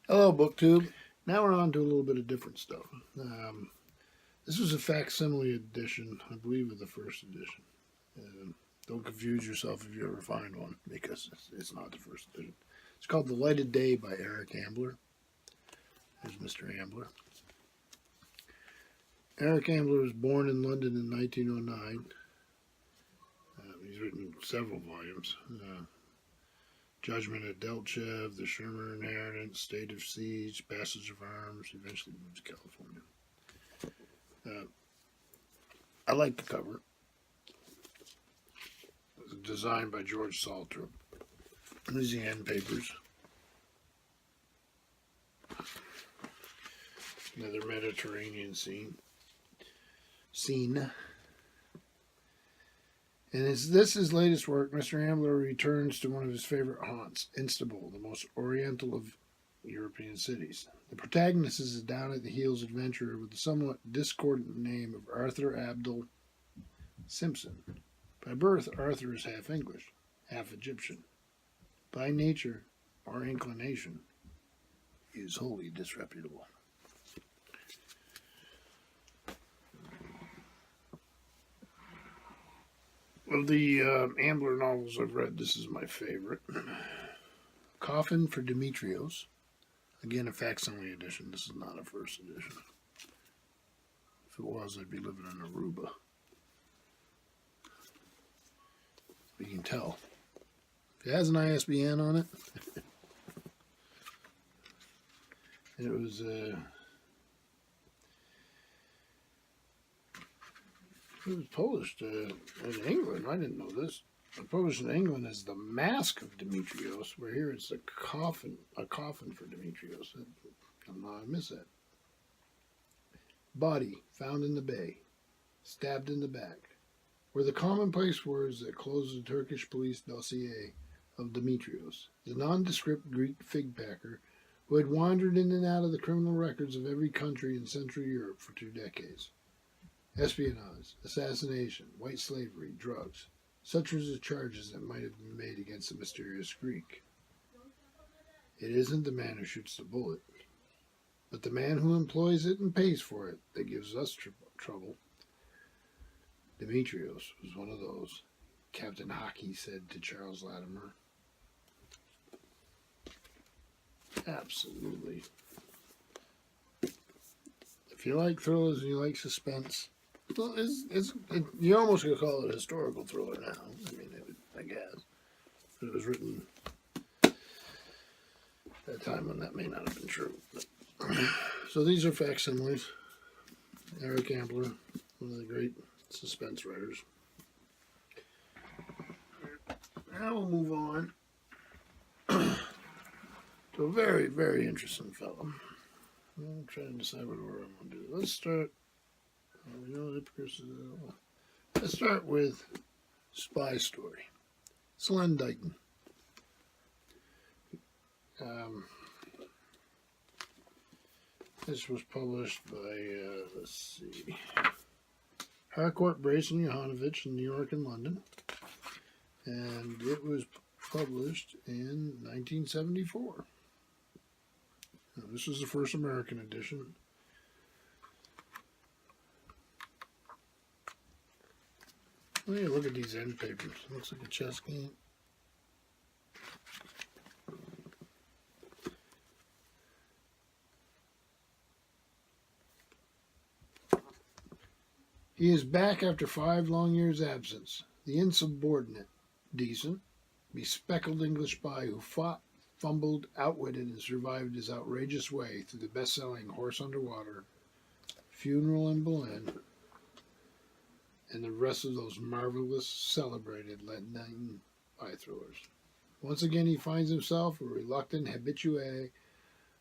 Hello, BookTube. Now we're on to a little bit of different stuff. This was a facsimile edition, I believe, of the first edition. Don't confuse yourself if you ever find one, because it's not the first edition. It's called The Lighted Day by Eric Ambler. There's Mr. Ambler. Eric Ambler was born in London in 1909. He's written several volumes. Judgment at Delchev, The Shermer Inheritance, State of Siege, Passage of Arms. Eventually moved to California. I like the cover. It was designed by George Saltrip. These are the end papers. Another Mediterranean scene. And this his latest work. Mr. Ambler returns to one of his favorite haunts, Istanbul, the most oriental of European cities. The protagonist is a down-at-the-heels adventurer with the somewhat discordant name of Arthur Abdul Simpson. By birth, Arthur is half English, half Egyptian. By nature, or inclination, he is wholly disreputable. Of the Ambler novels I've read, this is my favorite. Coffin for Demetrios. Again, a facsimile edition. This is not a first edition. If it was, I'd be living in Aruba. You can tell. If it has an ISBN on it, and it was published in England. I didn't know this. It was published in England as The Mask of Demetrios, where here it's a coffin for Demetrios. I miss that. Body found in the bay, stabbed in the back, were the commonplace words that close the Turkish police dossier of Demetrios, the nondescript Greek fig packer who had wandered in and out of the criminal records of every country in Central Europe for 2 decades. Espionage, assassination, white slavery, drugs. Such were the charges that might have been made against the mysterious Greek. It isn't the man who shoots the bullet, but the man who employs it and pays for it that gives us trouble. Demetrios was one of those, Captain Hockey said to Charles Latimer. Absolutely. If you like thrillers and you like suspense, well, you almost could call it a historical thriller now. I mean, I guess. But it was written at a time when that may not have been true. But, so these are facsimiles. Eric Ambler, one of the great suspense writers. Now we'll move on to a very, very interesting fellow. I'm trying to decide what order I'm going to do. Let's start. Let's start with Spy Story. It's Deighton. This was published by, let's see, Harcourt, Brace, and Johanovich in New York and London. And it was published in 1974. Now, this was the first American edition. Oh, yeah, look at these end papers. It looks like a chess game. He is back after 5 long years' absence. The insubordinate, decent, bespectacled English spy who fought, fumbled, outwitted, and survived his outrageous way through the best-selling Horse Underwater, Funeral in Boleyn, and the rest of those marvelous, celebrated Deighton spy thrillers. Once again, he finds himself a reluctant habitué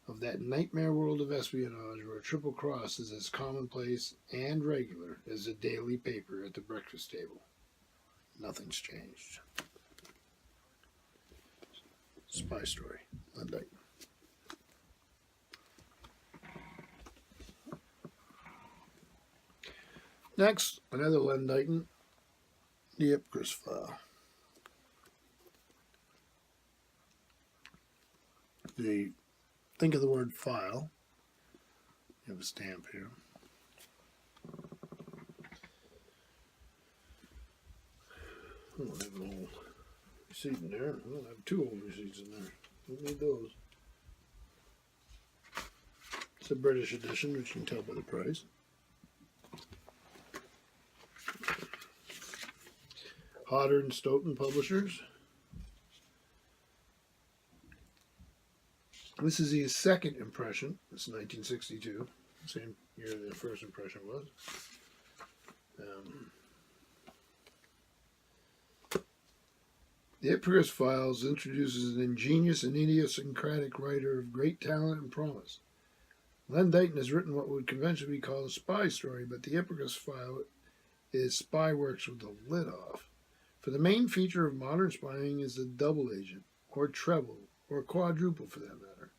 of that nightmare world of espionage where a triple cross is as commonplace and regular as a daily paper at the breakfast table. Nothing's changed. Spy Story, Deighton. Next, another Deighton, The Ipcris File. The think of the word file. You have a stamp here. I don't have an old receipt in there. I don't have 2 old receipts in there. Don't need those. It's a British edition, which you can tell by the price. Hodder and Stoughton Publishers. This is his second impression. It's 1962, same year the first impression was. The Ipcress Files introduces an ingenious and idiosyncratic writer of great talent and promise. Len Deighton has written what would conventionally be called a spy story, but the Ipcress File is spy works with the lid off. For the main feature of modern spying is the double agent, or treble, or quadruple for that matter.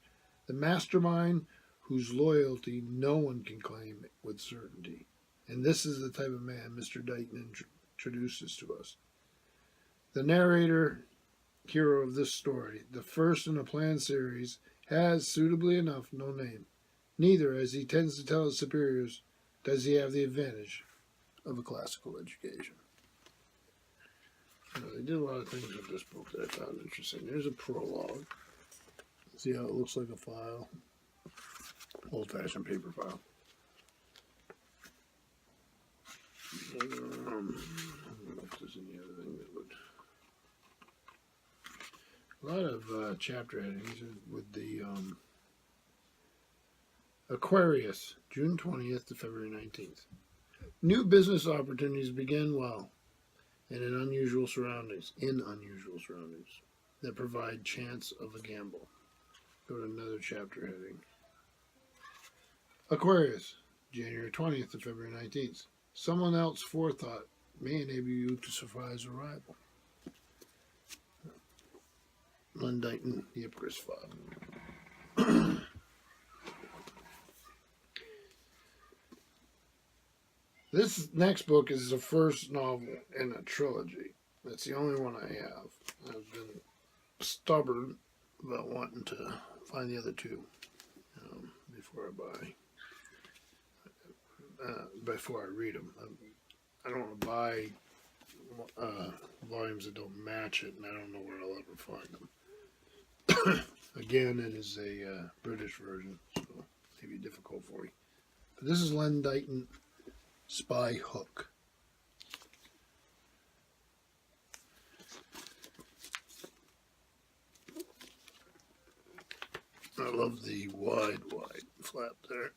The mastermind whose loyalty no one can claim with certainty. And this is the type of man Mr. Deighton introduces to us. The narrator, hero of this story, the first in a planned series, has, suitably enough, no name. Neither, as he tends to tell his superiors, does he have the advantage of a classical education. They did a lot of things with this book that I found interesting. There's a prologue. See how it looks like a file? Old-fashioned paper file. I don't know if there's any other thing that would... A lot of chapter headings with the Aquarius, June 20th to February 19th. New business opportunities begin well and in unusual surroundings, that provide chance of a gamble. Go to another chapter heading. Aquarius, January 20th to February 19th. Someone else's forethought may enable you to surprise a rival. Len Deighton, the Ipcress File. This next book is the first novel in a trilogy. That's the only one I have. I've been stubborn about wanting to find the other 2 before I read them. I don't want to buy volumes that don't match it, and I don't know where I'll ever find them. Again, it is a British version, so it may be difficult for you. But this is Len Deighton, Spy Hook. I love the wide flap there.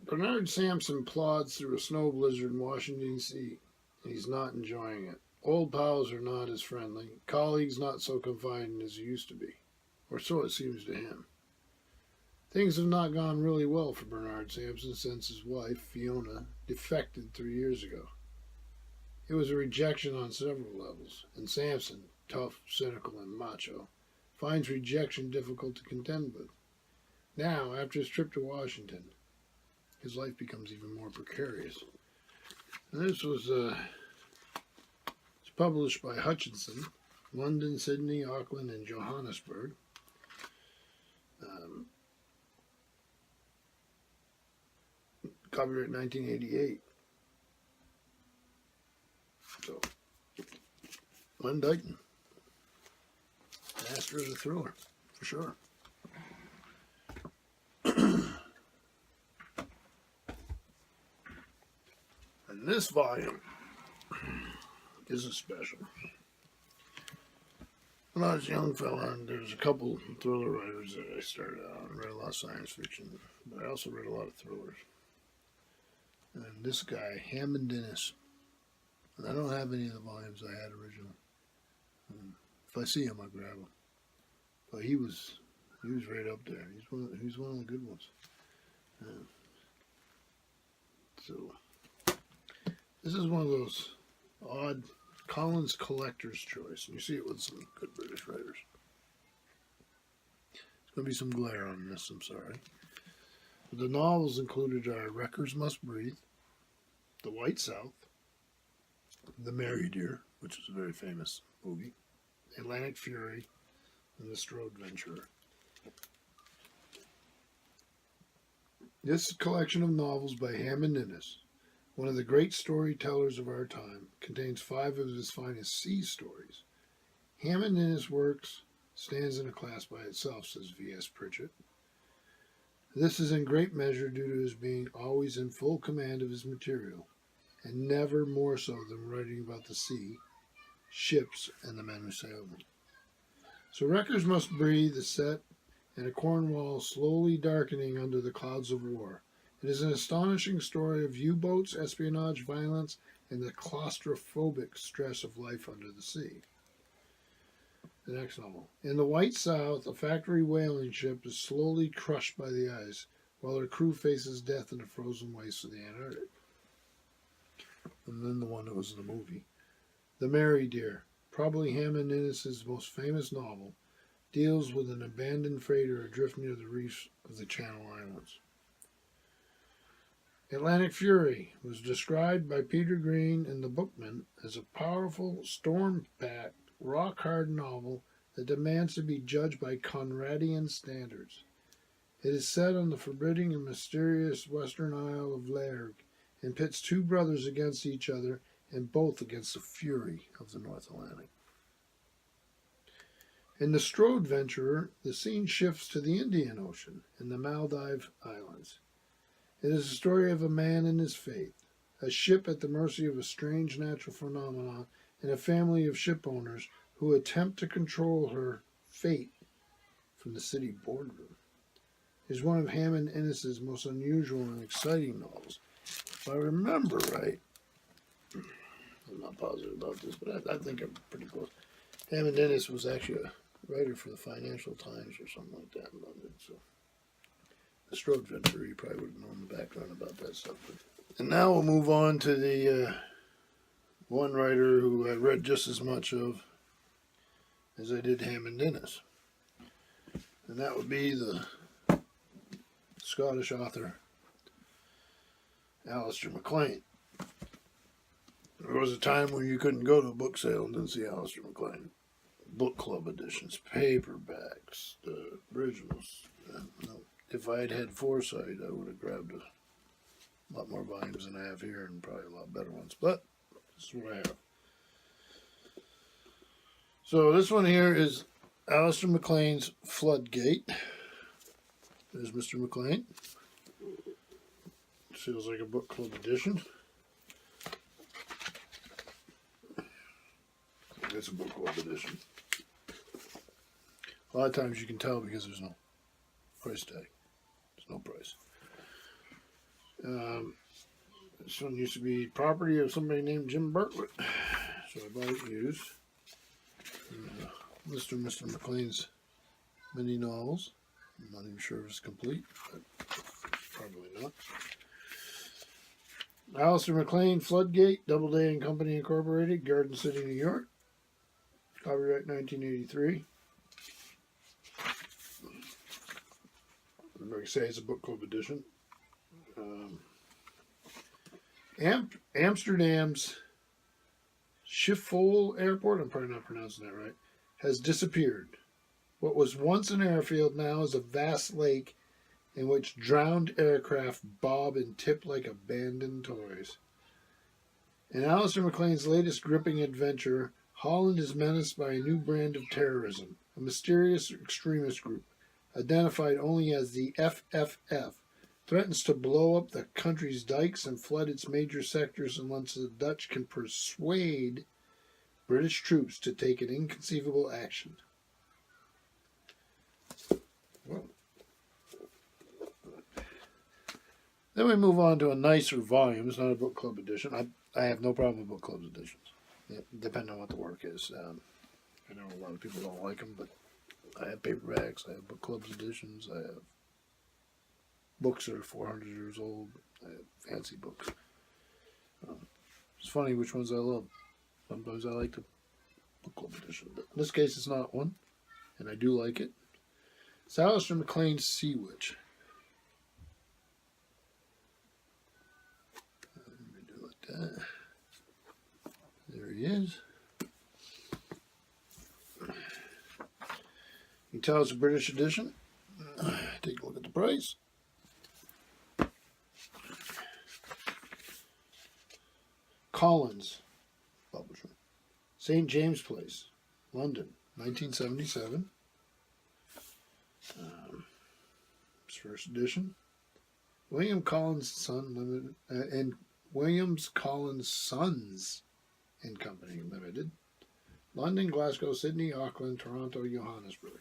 Bernard Sampson plods through a snow blizzard in Washington, D.C. He's not enjoying it. Old pals are not as friendly, colleagues not so confiding as they used to be, or so it seems to him. Things have not gone really well for Bernard Sampson since his wife, Fiona, defected 3 years ago. It was a rejection on several levels, and Sampson, tough, cynical, and macho, finds rejection difficult to contend with. Now, after his trip to Washington, his life becomes even more precarious. And this was it's published by Hutchinson, London, Sydney, Auckland, and Johannesburg. Copyright 1988. So, Len Deighton, master of the thriller, for sure. And this volume is a special. When I was a young fella, and there was a couple thriller writers that I started out and read a lot of science fiction, but I also read a lot of thrillers. And this guy, Hammond, and I don't have any of the volumes I had originally. If I see him, I'll grab him. But he was right up there. He's one of the good ones. So this is one of those odd Collins Collector's Choice. And you see it with some good British writers. There's going to be some glare on this, I'm sorry. The novels included are Wreckers Must Breathe, The White South, The Merry Deer, which is a very famous movie, Atlantic Fury, and the Strode Venturer. This collection of novels by Hammond Innes, one of the great storytellers of our time, contains 5 of his finest sea stories. Hammond Innes' works stands in a class by itself, says V.S. Pritchett. This is in great measure due to his being always in full command of his material, and never more so than writing about the sea, ships, and the men who sail them. So wreckers must breathe is set and a Cornwall slowly darkening under the clouds of war. It is an astonishing story of U-boats, espionage, violence, and the claustrophobic stress of life under the sea. The next novel. In the White South, a factory whaling ship is slowly crushed by the ice, while her crew faces death in the frozen wastes of the Antarctic. And then the one that was in the movie. The Mary Dear, probably Hammond Innes' most famous novel, deals with an abandoned freighter adrift near the reefs of the Channel Islands. Atlantic Fury was described by Peter Green in The Bookman as a powerful, storm-packed, rock-hard novel that demands to be judged by Conradian standards. It is set on the forbidding and mysterious western Isle of Lairg and pits 2 brothers against each other and both against the fury of the North Atlantic. In The Strode Venturer, the scene shifts to the Indian Ocean in the Maldive Islands. It is a story of a man and his faith, a ship at the mercy of a strange natural phenomenon, and a family of ship owners who attempt to control her fate from the city boardroom. It is one of Hammond Innes' most unusual and exciting novels. If I remember right, I'm not positive about this, but I think I'm pretty close. Hammond Innes was actually a writer for the Financial Times or something like that in London. So the Strode Venturer, you probably would have known the background about that stuff. And now we'll move on to the one writer who I read just as much of as I did Hammond Innes. And that would be the Scottish author Alistair MacLean. There was a time when you couldn't go to a book sale and didn't see Alistair MacLean. Book club editions, paperbacks, the originals. If I had had foresight, I would have grabbed a lot more volumes than I have here and probably a lot better ones. But this is what I have. So this one here is Alistair MacLean's Floodgate. There's Mr. MacLean. Feels like a book club edition. It's a book club edition. A lot of times you can tell because there's no price tag. There's no price. This one used to be property of somebody named Jim Bartlett. So I bought it used. List of Mr. MacLean's mini novels. I'm not even sure if it's complete, but probably not. Alistair MacLean, Floodgate, Doubleday and Company Incorporated, Garden City, New York. Copyright 1983. Like I say, it's a book club edition. Amsterdam's Schiphol Airport, I'm probably not pronouncing that right, has disappeared. What was once an airfield now is a vast lake in which drowned aircraft bob and tip like abandoned toys. In Alistair MacLean's latest gripping adventure, Holland is menaced by a new brand of terrorism, a mysterious extremist group, identified only as the FFF, threatens to blow up the country's dikes and flood its major sectors unless the Dutch can persuade British troops to take an inconceivable action. Well, then we move on to a nicer volume. It's not a book club edition. I have no problem with book club editions, depending on what the work is. I know a lot of people don't like them, but I have paperbacks, I have book clubs editions, I have books that are 400 years old, I have fancy books. It's funny which ones I love. Sometimes I like the book club edition, but in this case it's not one, and I do like it. It's Alistair MacLean's Sea Witch. Let me do it like that. There he is. You tell it's a British edition. Take a look at the price. Collins, publisher. St. James Place, London, 1977. It's first edition. William Collins Son Limited and Williams Collins Sons and Company Limited. London, Glasgow, Sydney, Auckland, Toronto, Johannesburg.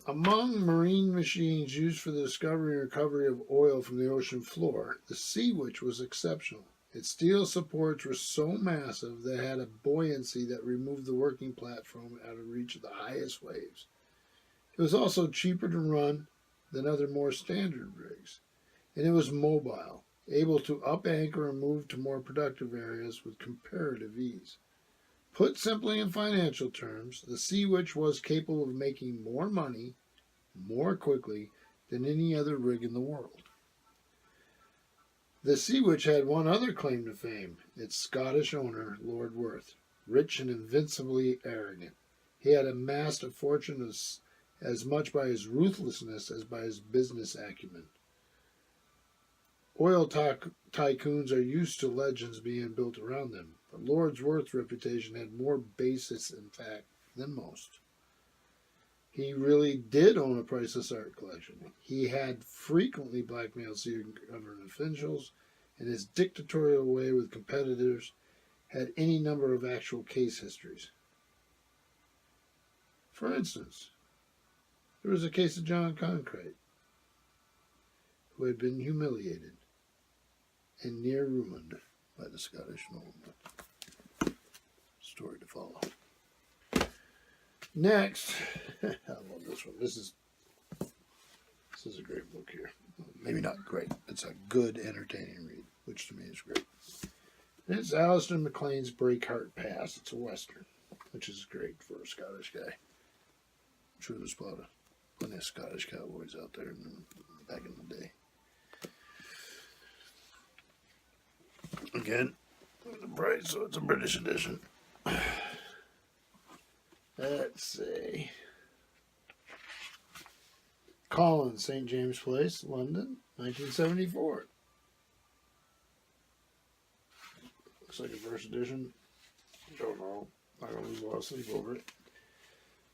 Among marine machines used for the discovery and recovery of oil from the ocean floor, the Sea Witch was exceptional. Its steel supports were so massive they had a buoyancy that removed the working platform out of reach of the highest waves. It was also cheaper to run than other more standard rigs, and it was mobile, able to up anchor and move to more productive areas with comparative ease. Put simply in financial terms, the Sea Witch was capable of making more money more quickly than any other rig in the world. The Sea Witch had one other claim to fame, its Scottish owner, Lord Worth, rich and invincibly arrogant. He had amassed a fortune as much by his ruthlessness as by his business acumen. Oil tycoons are used to legends being built around them, but Lord Worth's reputation had more basis in fact than most. He really did own a priceless art collection. He had frequently blackmailed sea government officials, and his dictatorial way with competitors had any number of actual case histories. For instance, there was a case of John Concrete, who had been humiliated and near ruined by the Scottish nobleman. Story to follow. Next, I love this one. This is a great book here. Maybe not great. It's a good, entertaining read, which to me is great. And it's Alistair MacLean's Breakheart Pass. It's a western, which is great for a Scottish guy. I'm sure there's plenty of Scottish cowboys out there back in the day. Again, the price, so it's a British edition. Let's see. Collins, St. James Place, London, 1974. Looks like a first edition. Don't know. Not going to lose a lot of sleep over it.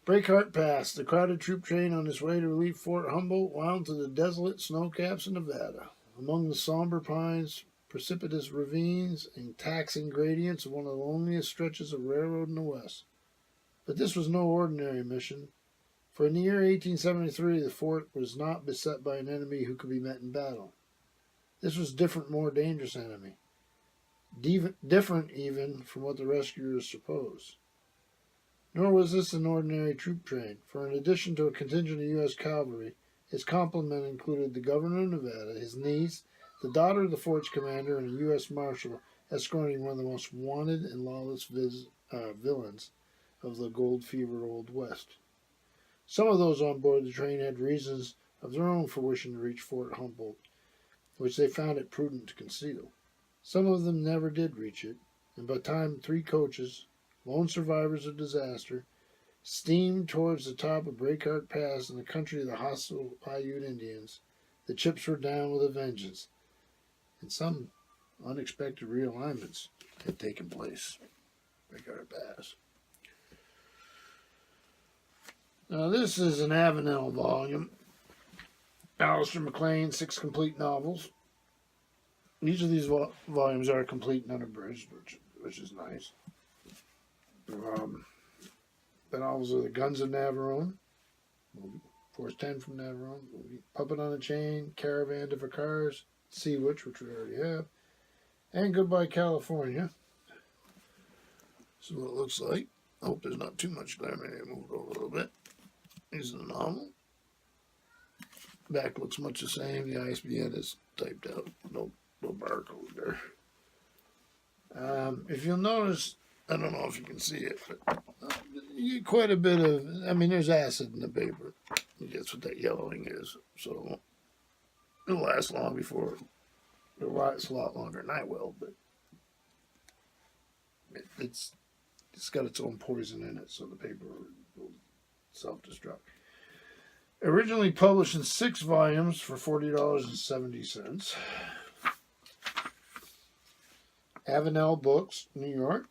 Breakheart Pass. The crowded troop train on its way to relieve Fort Humboldt wound to the desolate snow caps of Nevada. Among the somber pines, precipitous ravines, and taxing gradients of one of the loneliest stretches of railroad in the West. But this was no ordinary mission, for in the year 1873 the fort was not beset by an enemy who could be met in battle. This was a different, more dangerous enemy, different even from what the rescuers supposed. Nor was this an ordinary troop train, for in addition to a contingent of U.S. cavalry, its complement included the governor of Nevada, his niece, the daughter of the fort's commander, and a U.S. marshal escorting one of the most wanted and lawless villains of the gold-fevered Old West. Some of those on board the train had reasons of their own for wishing to reach Fort Humboldt, which they found it prudent to conceal. Some of them never did reach it, and by the time 3 coaches, lone survivors of disaster, steamed towards the top of Breakheart Pass in the country of the hostile Paiute Indians, the chips were down with a vengeance, and some unexpected realignments had taken place. Breakheart Pass. Now, this is an Avenel volume. Alistair MacLean, 6 complete novels. Each of these volumes are complete and unabridged, which is nice. The novels are The Guns of Navarone, Force 10 from Navarone, Puppet on a Chain, Caravan to Cars, Sea Witch, which we already have, and Goodbye California. This is what it looks like. I hope there's not too much glare. Maybe I move it over a little bit. Here's the novel. Back looks much the same. The ISBN is typed out. No barcode there. If you'll notice, I don't know if you can see it, but you get quite a bit of, there's acid in the paper. That's what that yellowing is. So it'll last long before, it'll last a lot longer than I will, but it's it's got its own poison in it, so the paper will self-destruct. Originally published in 6 volumes for $40.70. Avenel Books, New York.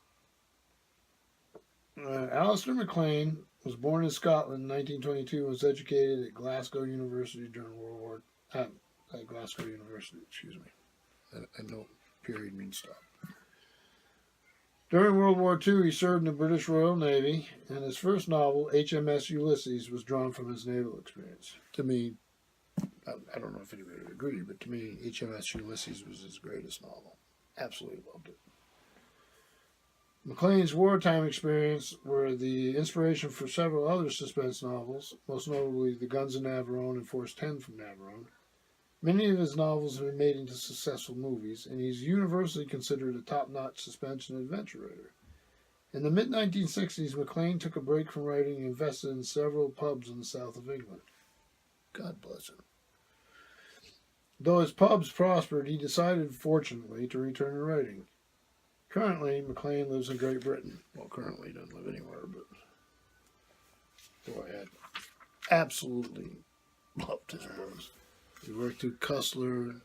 Alistair MacLean was born in Scotland in 1922 and was educated at Glasgow University during World War. At Glasgow University, excuse me. I know period means stop. During World War II, he served in the British Royal Navy, and his first novel, HMS Ulysses, was drawn from his naval experience. To me, I don't know if anybody would agree, but to me, HMS Ulysses was his greatest novel. Absolutely loved it. MacLean's wartime experience were the inspiration for several other suspense novels, most notably The Guns of Navarone and Force 10 from Navarone. Many of his novels have been made into successful movies, and he's universally considered a top-notch suspense and adventure writer. In the mid-1960s, MacLean took a break from writing and invested in several pubs in the south of England. God bless him. Though his pubs prospered, he decided, fortunately, to return to writing. Currently, MacLean lives in Great Britain. Well, currently he doesn't live anywhere, but boy, I had absolutely loved his books. He worked through Cussler,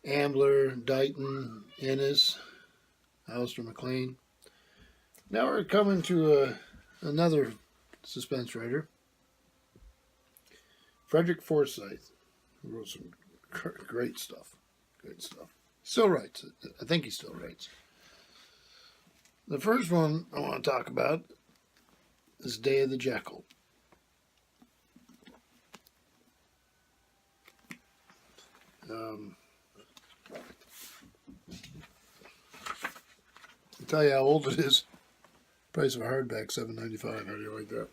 Ambler, Deighton, Ennis, Alistair MacLean. Now we're coming to another suspense writer, Frederick Forsyth, who wrote some great stuff. Great stuff. Still writes. I think he still writes. The first one I want to talk about is Day of the Jackal. I'll tell you how old it is. Price of a hardback, $7.95. How do you like that?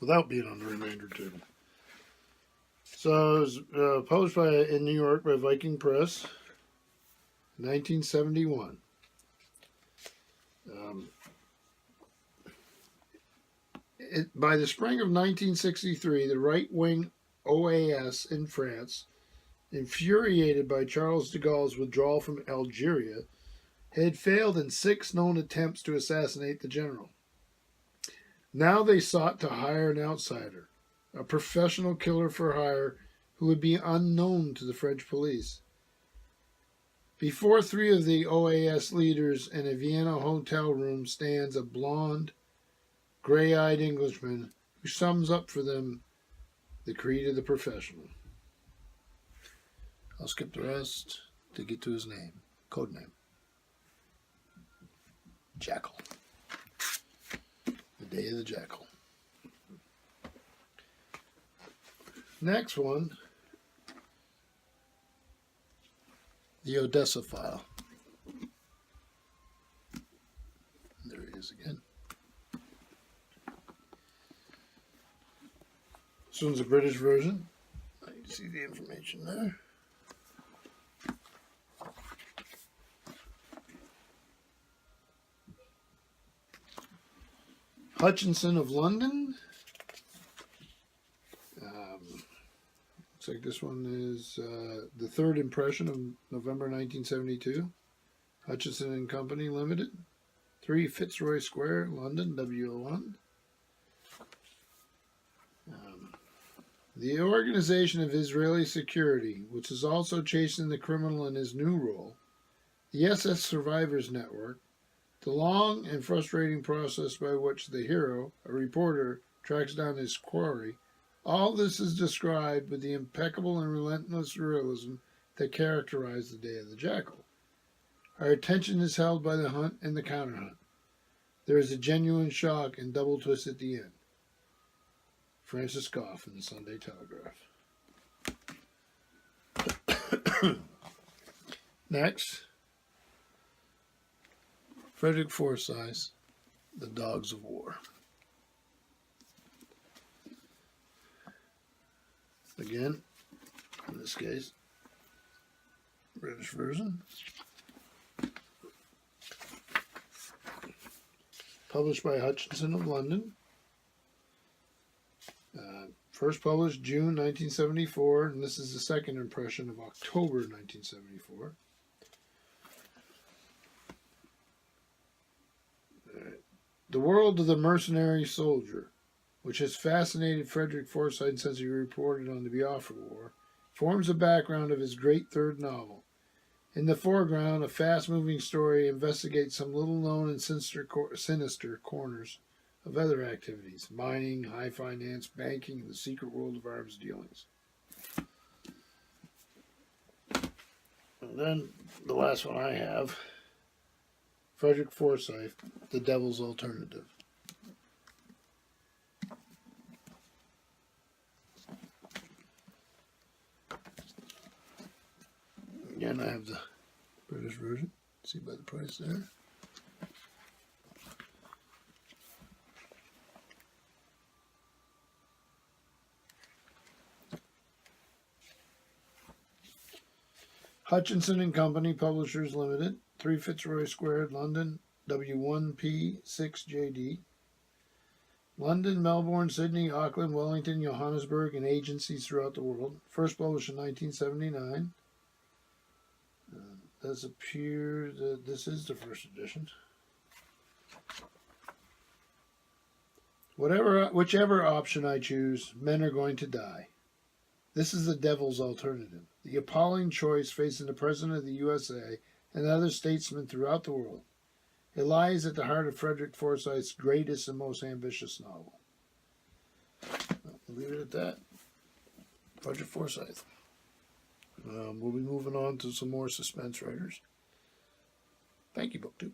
Without being on the remainder table. So it was published in New York by Viking Press, 1971. By the spring of 1963, the right-wing OAS in France, infuriated by Charles de Gaulle's withdrawal from Algeria, had failed in 6 known attempts to assassinate the general. Now they sought to hire an outsider, a professional killer for hire who would be unknown to the French police. Before 3 of the OAS leaders in a Vienna hotel room stands a blonde, gray-eyed Englishman who sums up for them the creed of the professional. I'll skip the rest to get to his name, code name. Jackal. The Day of the Jackal. Next one, the Odessa File. There he is again. This one's a British version. You can see the information there. Hutchinson of London. Looks like this one is the third impression of November 1972. Hutchinson and Company Limited. 3 Fitzroy Square, London, W01. The Organization of Israeli Security, which is also chasing the criminal in his new role, the SS Survivors Network, the long and frustrating process by which the hero, a reporter, tracks down his quarry, all this is described with the impeccable and relentless realism that characterized the Day of the Jackal. Our attention is held by the hunt and the counter-hunt. There is a genuine shock and double twist at the end. Francis Goff in the Sunday Telegraph. Next, Frederick Forsyth, The Dogs of War. Again, in this case, British version. Published by Hutchinson of London. First published June 1974, and this is the second impression of October 1974. The world of the mercenary soldier, which has fascinated Frederick Forsyth since he reported on the Biafra War, forms the background of his great third novel. In the foreground, a fast-moving story investigates some little-known and sinister corners of other activities: mining, high finance, banking, and the secret world of arms dealings. And then the last one I have, Frederick Forsyth, The Devil's Alternative. Again, I have the British version. See by the price there. Hutchinson and Company, Publishers Limited, 3 Fitzroy Square, London, W1P6JD. London, Melbourne, Sydney, Auckland, Wellington, Johannesburg, and agencies throughout the world. First published in 1979. Does appear that this is the first edition. Whichever option I choose, men are going to die. This is the devil's alternative, the appalling choice facing the President of the USA and other statesmen throughout the world. It lies at the heart of Frederick Forsyth's greatest and most ambitious novel. We'll leave it at that. Frederick Forsyth. We'll be moving on to some more suspense writers. Thank you, BookTube.